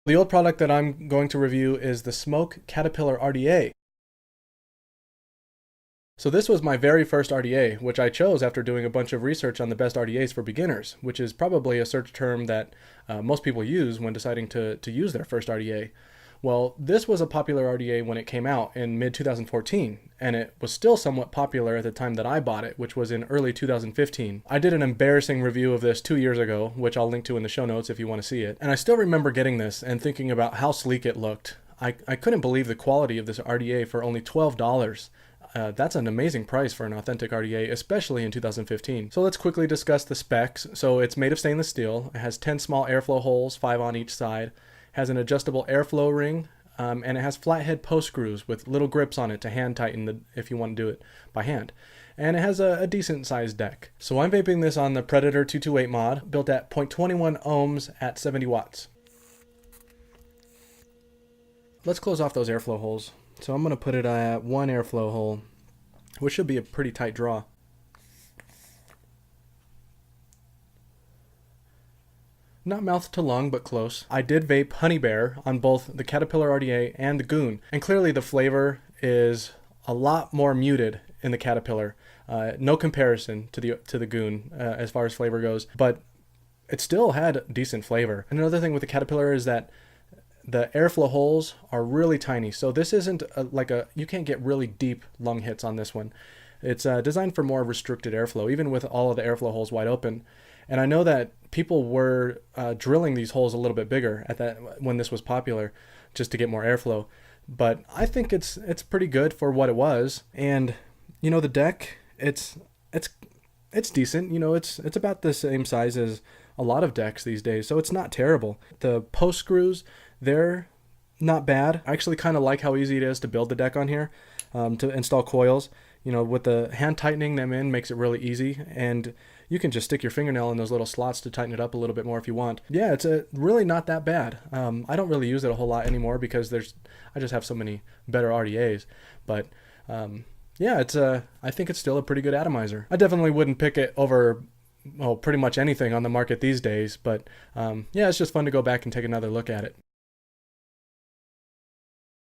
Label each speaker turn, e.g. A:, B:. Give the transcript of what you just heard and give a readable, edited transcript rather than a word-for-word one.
A: The old product that I'm going to review is the SMOK Caterpillar RDA. So this was my very first RDA, which I chose after doing a bunch of research on the best RDAs for beginners, which is probably a search term that most people use when deciding to use their first RDA. Well, this was a popular RDA when it came out in mid-2014, and it was still somewhat popular at the time that I bought it, which was in early 2015. I did an embarrassing review of this 2 years ago, which I'll link to in the show notes if you want to see it. And I still remember getting this and thinking about how sleek it looked. I couldn't believe the quality of this RDA for only $12. That's an amazing price for an authentic RDA, especially in 2015. So let's quickly discuss the specs. So it's made of stainless steel. It has 10 small airflow holes, 5 on each side. Has an adjustable airflow ring, and it has flathead post screws with little grips on it to hand tighten if you want to do it by hand. And it has a decent sized deck. So I'm vaping this on the Predator 228 mod, built at 0.21 ohms at 70 watts. Let's close off those airflow holes. So I'm going to put it at one airflow hole, which should be a pretty tight draw. Not mouth to lung, but close. I did vape Honey Bear on both the Caterpillar RDA and the Goon, and clearly the flavor is a lot more muted in the Caterpillar. No comparison to the Goon as far as flavor goes, but it still had decent flavor. Another thing with the Caterpillar is that the airflow holes are really tiny, so this isn't you can't get really deep lung hits on this one. It's designed for more restricted airflow, even with all of the airflow holes wide open. And I know that people were drilling these holes a little bit bigger when this was popular, just to get more airflow. But I think it's pretty good for what it was. And you know, the deck, it's decent. You know, it's about the same size as a lot of decks these days, so it's not terrible. The post screws, they're not bad. I actually kind of like how easy it is to build the deck on here, to install coils. You know, with the hand tightening them in makes it really easy, and you can just stick your fingernail in those little slots to tighten it up a little bit more if you want. Yeah, it's really not that bad. I don't really use it a whole lot anymore because I just have so many better RDAs. But yeah, I think it's still a pretty good atomizer. I definitely wouldn't pick it over pretty much anything on the market these days. But yeah, it's just fun to go back and take another look at it.